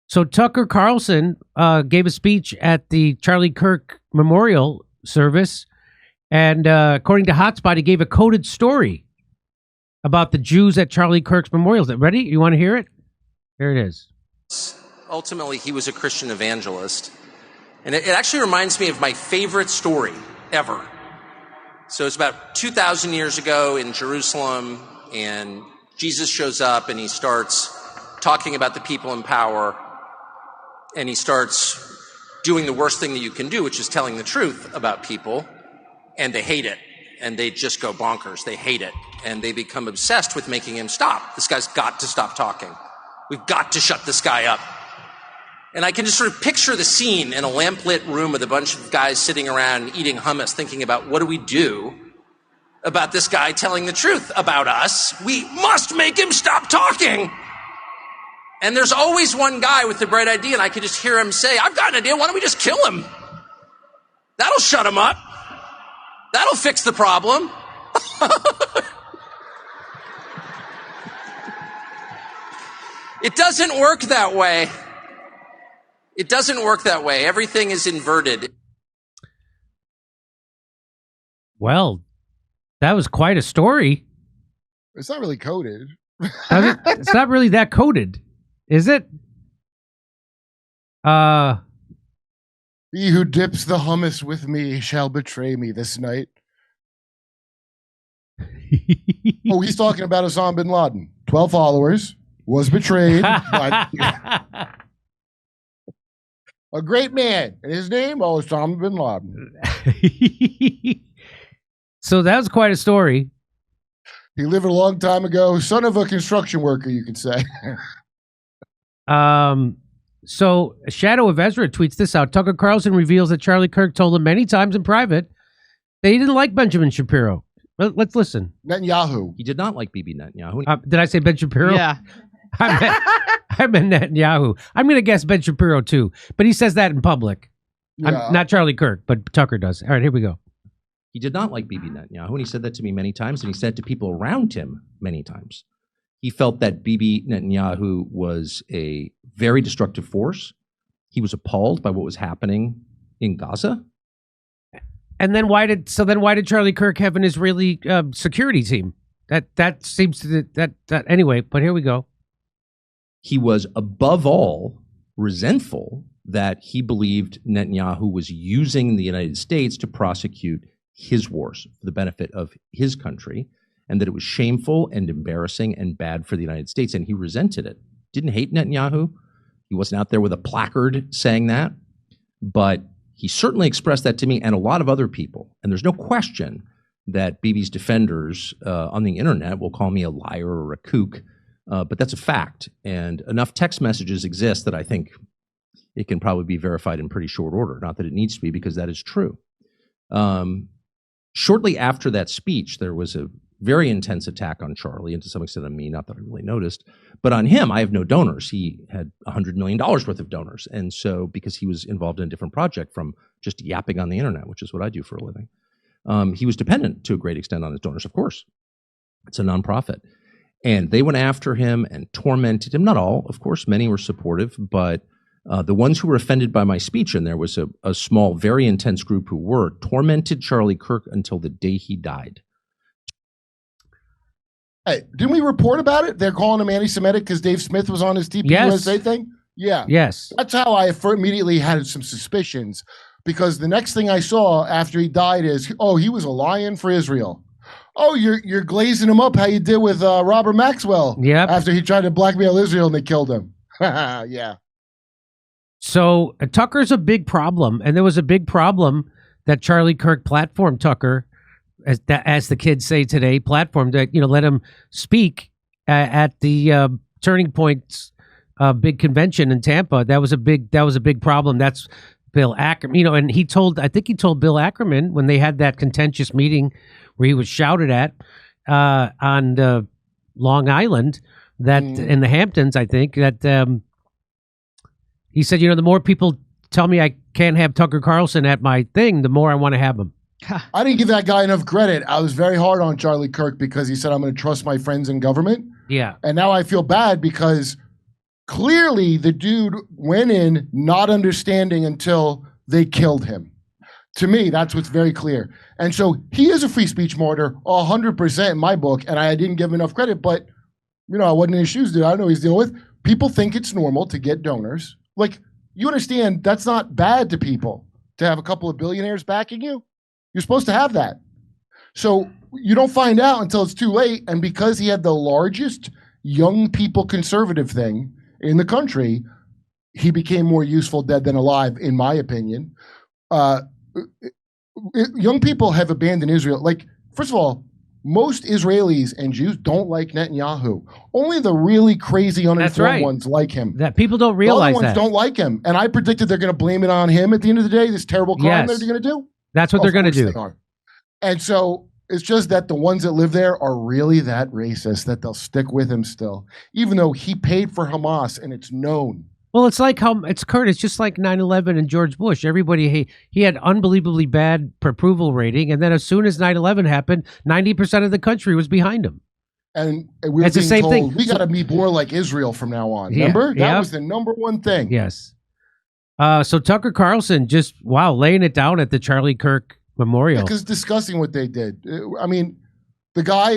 So Tucker Carlson gave a speech at the Charlie Kirk memorial service, and according to Hotspot, he gave a coded story about the Jews at Charlie Kirk's memorials. Ready? You want to hear it? Here it is. Ultimately, he was a Christian evangelist. And it actually reminds me of my favorite story ever. So it's about 2,000 years ago in Jerusalem, and Jesus shows up and he starts talking about the people in power, and he starts doing the worst thing that you can do, which is telling the truth about people, and they hate it. And they just go bonkers. They hate it. And they become obsessed with making him stop. This guy's got to stop talking. We've got to shut this guy up. And I can just sort of picture the scene in a lamplit room with a bunch of guys sitting around eating hummus, thinking about what do we do about this guy telling the truth about us? We must make him stop talking. And there's always one guy with the bright idea, and I can just hear him say, I've got an idea. Why don't we just kill him? That'll shut him up. That'll fix the problem. It doesn't work that way. It doesn't work that way. Everything is inverted. Well, that was quite a story. It's not really coded. It's not really that coded, is it? He who dips the hummus with me shall betray me this night. Oh, he's talking about Osama bin Laden. 12 followers, was betrayed by a great man. And his name, Osama bin Laden. So that was quite a story. He lived a long time ago. Son of a construction worker, you could say. So Shadow of Ezra tweets this out. Tucker Carlson reveals that Charlie Kirk told him many times in private that he didn't like Benjamin Shapiro. Let's listen. Netanyahu. He did not like Bibi Netanyahu. Did I say Ben Shapiro? Yeah. I meant Netanyahu. I'm going to guess Ben Shapiro too, but he says that in public. Yeah. Not Charlie Kirk, but Tucker does. All right, here we go. He did not like Bibi Netanyahu, and he said that to me many times, and he said to people around him many times. He felt that Bibi Netanyahu was a very destructive force. He was appalled by what was happening in Gaza. And then why did Charlie Kirk have an Israeli security team? That seems to that anyway. But here we go. He was above all resentful that he believed Netanyahu was using the United States to prosecute his wars for the benefit of his country, and that it was shameful and embarrassing and bad for the United States, and he resented it. Didn't hate Netanyahu. He wasn't out there with a placard saying that, but he certainly expressed that to me and a lot of other people. And there's no question that Bibi's defenders on the internet will call me a liar or a kook, but that's a fact. And enough text messages exist that I think it can probably be verified in pretty short order. Not that it needs to be, because that is true. Shortly after that speech, there was a very intense attack on Charlie, and to some extent on me, not that I really noticed. But on him, I have no donors. He had $100 million worth of donors. And so, because he was involved in a different project from just yapping on the internet, which is what I do for a living, he was dependent to a great extent on his donors, of course. It's a nonprofit. And they went after him and tormented him. Not all, of course, many were supportive, but the ones who were offended by my speech, and there was a small, very intense group who were, tormented Charlie Kirk until the day he died. Hey, didn't we report about it? They're calling him anti-Semitic because Dave Smith was on his TPUSA thing? Yeah. Yes. That's how I immediately had some suspicions, because the next thing I saw after he died is, oh, he was a lion for Israel. Oh, you're glazing him up how you did with Robert Maxwell. Yep. After he tried to blackmail Israel and they killed him. Yeah. So Tucker's a big problem, and there was a big problem that Charlie Kirk platformed Tucker, as the kids say today, platformed that, let him speak at the Turning Point's big convention in Tampa. That was a big problem. That's Bill Ackerman, and I think he told Bill Ackerman when they had that contentious meeting where he was shouted at on Long Island, that in the Hamptons, I think that. He said, the more people tell me I can't have Tucker Carlson at my thing, the more I want to have him. I didn't give that guy enough credit. I was very hard on Charlie Kirk because he said, I'm going to trust my friends in government. Yeah. And now I feel bad because Clearly, the dude went in not understanding until they killed him. To me, that's what's very clear. And so he is a free speech martyr, 100% in my book, and I didn't give him enough credit, but, I wasn't in his shoes, dude. I don't know what he's dealing with. People think it's normal to get donors. Like, you understand, that's not bad to people to have a couple of billionaires backing you. You're supposed to have that. So you don't find out until it's too late, and because he had the largest young people conservative thing in the country, he became more useful dead than alive, in my opinion. Young people have abandoned Israel. Like, first of all, most Israelis and Jews don't like Netanyahu. Only the really crazy, uninformed ones like him. That people don't realize the other ones don't like him. And I predicted they're going to blame it on him at the end of the day, this terrible crime they're going to do. That's what they're going to do. And so it's just that the ones that live there are really that racist that they'll stick with him still, even though he paid for Hamas and it's known. Well, it's like it's just like 9/11 and George Bush. Everybody, he had unbelievably bad approval rating. And then as soon as 9/11 happened, 90% of the country was behind him. And we were the same told, thing. We got to be more like Israel from now on. Remember? That was the number one thing. Yes. So Tucker Carlson just, laying it down at the Charlie Kirk Memorial. Because discussing what they did. I mean, the guy...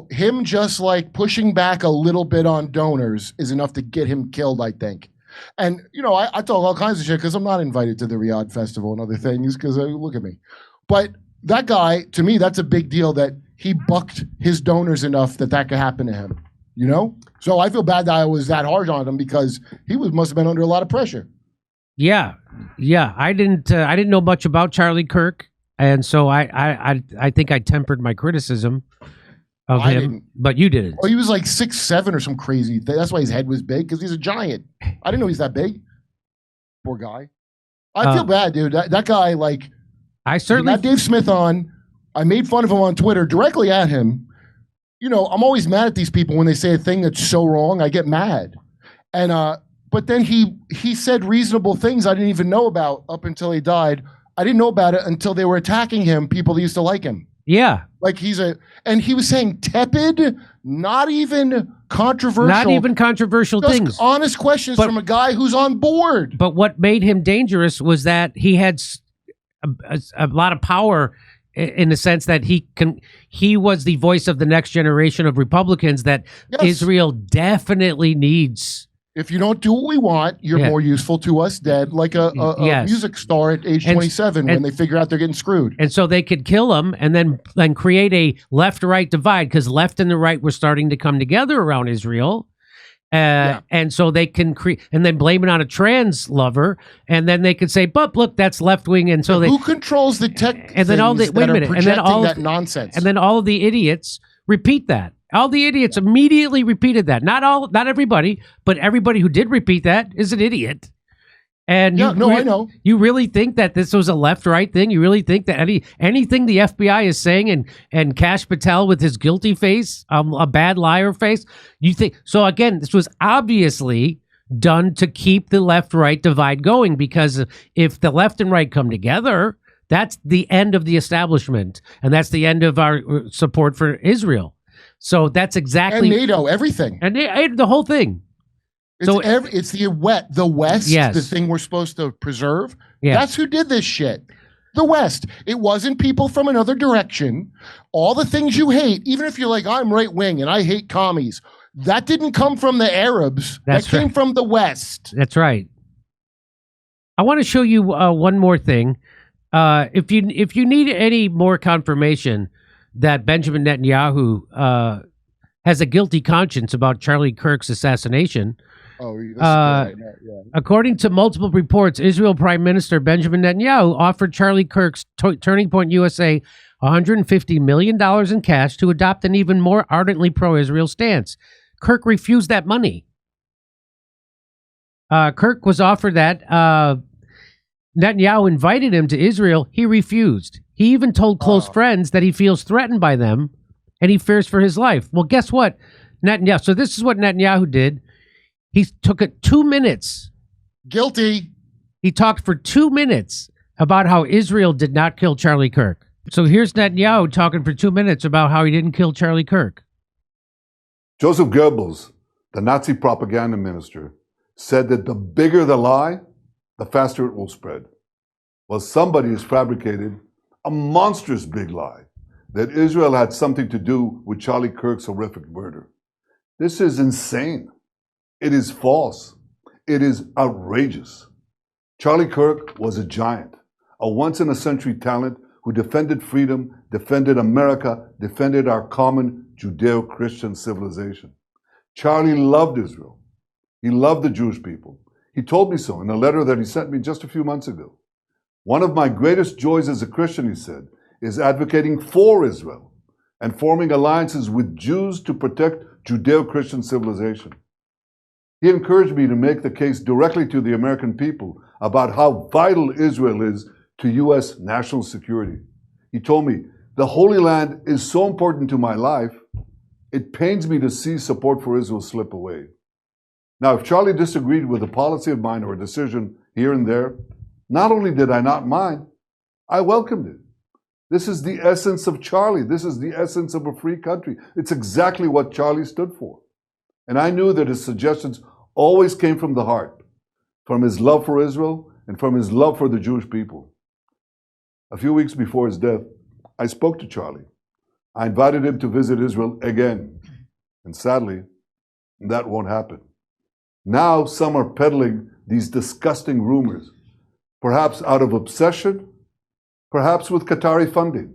him just like pushing back a little bit on donors is enough to get him killed, I think. And, I talk all kinds of shit because I'm not invited to the Riyadh Festival and other things because look at me. But that guy, to me, that's a big deal that he bucked his donors enough that could happen to him, So I feel bad that I was that hard on him because he must have been under a lot of pressure. Yeah. I didn't know much about Charlie Kirk. And so I think I tempered my criticism of him, but you didn't. Oh, he was like 6'7" or some crazy thing. That's why his head was big, because he's a giant. I didn't know he's that big. Poor guy. I feel bad, dude. That guy, like, I certainly had Dave Smith on. I made fun of him on Twitter directly at him. I'm always mad at these people when they say a thing that's so wrong. I get mad. And but then he said reasonable things I didn't even know about up until he died. I didn't know about it until they were attacking him, people that used to like him. Yeah. Like and he was saying tepid, not even controversial just things. Honest questions from a guy who's on board. But what made him dangerous was that he had a lot of power in the sense that he was the voice of the next generation of Republicans that Israel definitely needs. If you don't do what we want, you're more useful to us dead, like a music star at age 27 when they figure out they're getting screwed. And so they could kill him and then create a left-right divide, because left and the right were starting to come together around Israel. And so they can create, and then blame it on a trans lover, and then they could say, "But look, that's left wing." And so who controls the tech? And then that nonsense, and then all of the idiots repeat that. All the idiots immediately repeated that. Not everybody, but everybody who did repeat that is an idiot. And I know. You really think that this was a left-right thing? You really think that anything the FBI is saying and Kash Patel with his guilty face, a bad liar face, you think? So again, this was obviously done to keep the left-right divide going, because if the left and right come together, that's the end of the establishment, and that's the end of our support for Israel. So that's exactly, and NATO, everything, and the whole thing. It's the West, yes. The thing we're supposed to preserve. Yes. That's who did this shit. The West. It wasn't people from another direction. All the things you hate, even if you're like, I'm right wing and I hate commies, that didn't come from the Arabs. That came from the West. That's right. I want to show you one more thing. If you need any more confirmation that Benjamin Netanyahu has a guilty conscience about Charlie Kirk's assassination. According to multiple reports, Israel Prime Minister Benjamin Netanyahu offered Charlie Kirk's Turning Point USA $150 million in cash to adopt an even more ardently pro-Israel stance. Kirk refused that money. Kirk was offered that. Netanyahu invited him to Israel. He refused. He even told close friends that he feels threatened by them and he fears for his life. Well, guess what? Netanyahu. So this is what Netanyahu did. He took it 2 minutes. Guilty. He talked for 2 minutes about how Israel did not kill Charlie Kirk. So here's Netanyahu talking for 2 minutes about how he didn't kill Charlie Kirk. Joseph Goebbels the Nazi propaganda minister, said that the bigger the lie, the faster it will spread. Well, somebody has fabricated a monstrous big lie that Israel had something to do with Charlie Kirk's horrific murder. This is insane. It is false. It is outrageous. Charlie Kirk was a giant, a once-in-a-century talent who defended freedom, defended America, defended our common Judeo-Christian civilization. Charlie loved Israel. He loved the Jewish people. He told me so in a letter that he sent me just a few months ago. One of my greatest joys as a Christian, he said, is advocating for Israel and forming alliances with Jews to protect Judeo-Christian civilization. He encouraged me to make the case directly to the American people about how vital Israel is to U.S. national security. He told me, the Holy Land is so important to my life, it pains me to see support for Israel slip away. Now, if Charlie disagreed with a policy of mine or a decision here and there, not only did I not mind, I welcomed it. This is the essence of Charlie. This is the essence of a free country. It's exactly what Charlie stood for. And I knew that his suggestions always came from the heart, from his love for Israel and from his love for the Jewish people. A few weeks before his death, I spoke to Charlie. I invited him to visit Israel again. And sadly, that won't happen. Now some are peddling these disgusting rumors, perhaps out of obsession, perhaps with Qatari funding.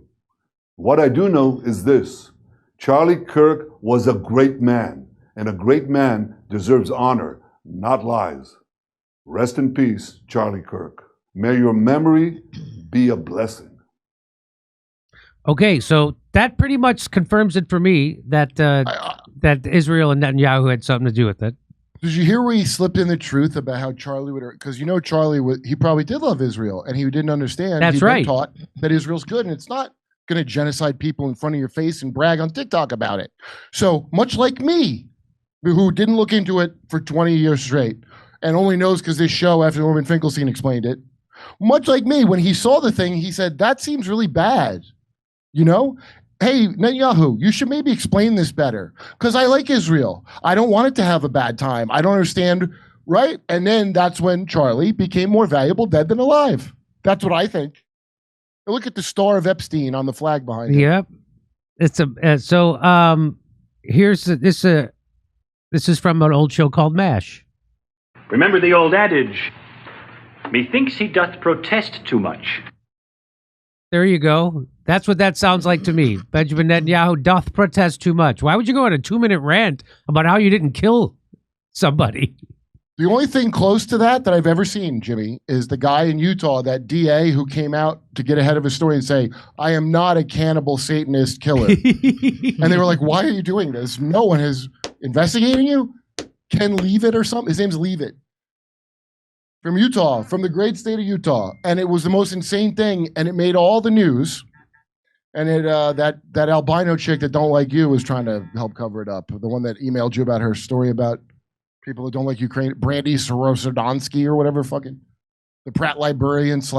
What I do know is this: Charlie Kirk was a great man, and a great man deserves honor, not lies. Rest in peace, Charlie Kirk. May your memory be a blessing. Okay, so that pretty much confirms it for me that that Israel and Netanyahu had something to do with it. Did you hear where he slipped in the truth about how Charlie would? Because you know Charlie, he probably did love Israel, and he didn't understand. That's He'd right. been taught that Israel's good, and it's not going to genocide people in front of your face and brag on TikTok about it. So much like me, who didn't look into it for 20 years straight, and only knows because this show after Norman Finkelstein explained it. Much like me, when he saw the thing, he said, "That seems really bad." You know? Hey, Netanyahu, you should maybe explain this better because I like Israel. I don't want it to have a bad time. I don't understand, right? And then that's when Charlie became more valuable dead than alive. That's what I think. Look at the star of Epstein on the flag behind it. Yep. It's here's this is from an old show called MASH. Remember the old adage, methinks he doth protest too much. There you go. That's what that sounds like to me. Benjamin Netanyahu doth protest too much. Why would you go on a 2-minute rant about how you didn't kill somebody? The only thing close to that I've ever seen, Jimmy, is the guy in Utah, that DA who came out to get ahead of his story and say, "I am not a cannibal Satanist killer." And they were like, "Why are you doing this? No one is investigating you?" Ken Leavitt or something. His name's Leavitt. From Utah, from the great state of Utah. And it was the most insane thing, and it made all the news. And it that albino chick that don't like you was trying to help cover it up. The one that emailed you about her story about people that don't like Ukraine, Brandy Sorosodonsky or whatever fucking, the Pratt librarian /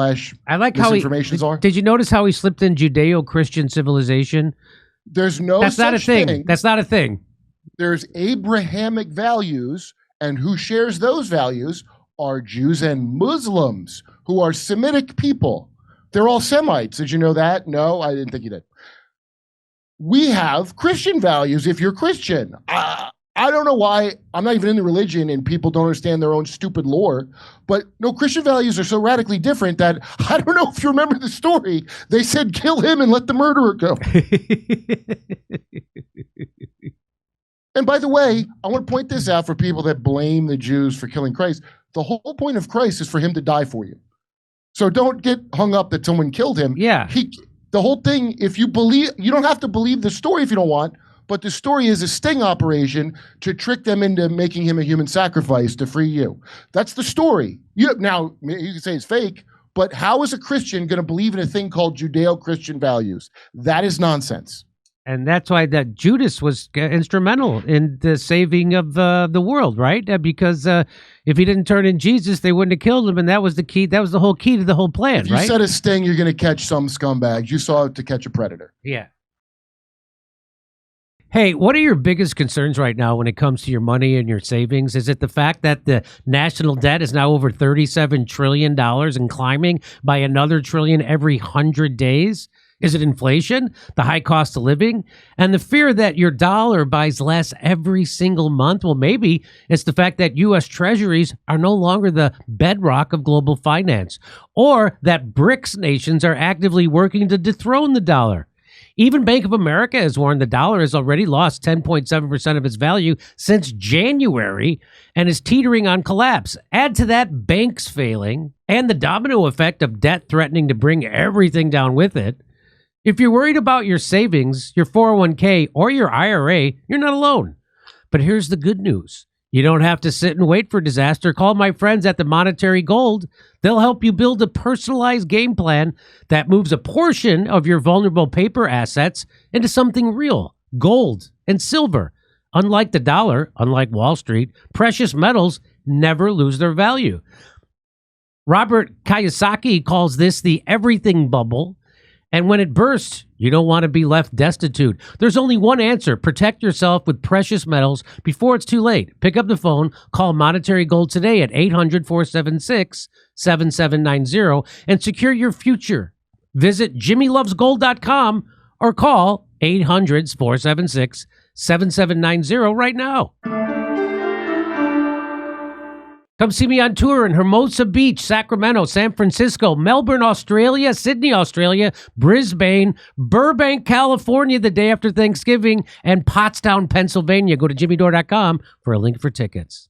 I like how misinformations are. Did you notice how he slipped in Judeo-Christian civilization? There's no That's not a such thing. That's not a thing. There's Abrahamic values, and who shares those values are Jews and Muslims, who are Semitic people. They're all Semites. Did you know that? No, I didn't think you did. We have Christian values if you're Christian. I don't know why. I'm not even in the religion and people don't understand their own stupid lore. But no, Christian values are so radically different that I don't know if you remember the story. They said, kill him and let the murderer go. And by the way, I want to point this out for people that blame the Jews for killing Christ. The whole point of Christ is for him to die for you. So don't get hung up that someone killed him. Yeah. The whole thing, if you believe, you don't have to believe the story if you don't want, but the story is a sting operation to trick them into making him a human sacrifice to free you. That's the story. Now, you can say it's fake, but how is a Christian going to believe in a thing called Judeo-Christian values? That is nonsense. And that's why that Judas was instrumental in the saving of the world, right? Because if he didn't turn in Jesus, they wouldn't have killed him, and that was the key. That was the whole key to the whole plan, if you right? set a sting, you're going to catch some scumbags. You saw it to catch a predator. Yeah. Hey, what are your biggest concerns right now when it comes to your money and your savings? Is it the fact that the national debt is now over $37 trillion and climbing by another trillion every 100 days? Is it inflation, the high cost of living, and the fear that your dollar buys less every single month? Well, maybe it's the fact that U.S. treasuries are no longer the bedrock of global finance, or that BRICS nations are actively working to dethrone the dollar. Even Bank of America has warned the dollar has already lost 10.7% of its value since January and is teetering on collapse. Add to that banks failing and the domino effect of debt threatening to bring everything down with it. If you're worried about your savings, your 401k, or your IRA, you're not alone. But here's the good news. You don't have to sit and wait for disaster. Call my friends at the Monetary Gold. They'll help you build a personalized game plan that moves a portion of your vulnerable paper assets into something real, gold and silver. Unlike the dollar, unlike Wall Street, precious metals never lose their value. Robert Kiyosaki calls this the everything bubble. And when it bursts, you don't want to be left destitute. There's only one answer. Protect yourself with precious metals before it's too late. Pick up the phone, call Monetary Gold today at 800-476-7790 and secure your future. Visit jimmylovesgold.com or call 800-476-7790 right now. Come see me on tour in Hermosa Beach, Sacramento, San Francisco, Melbourne, Australia, Sydney, Australia, Brisbane, Burbank, California the day after Thanksgiving, and Pottstown, Pennsylvania. Go to jimmydore.com for a link for tickets.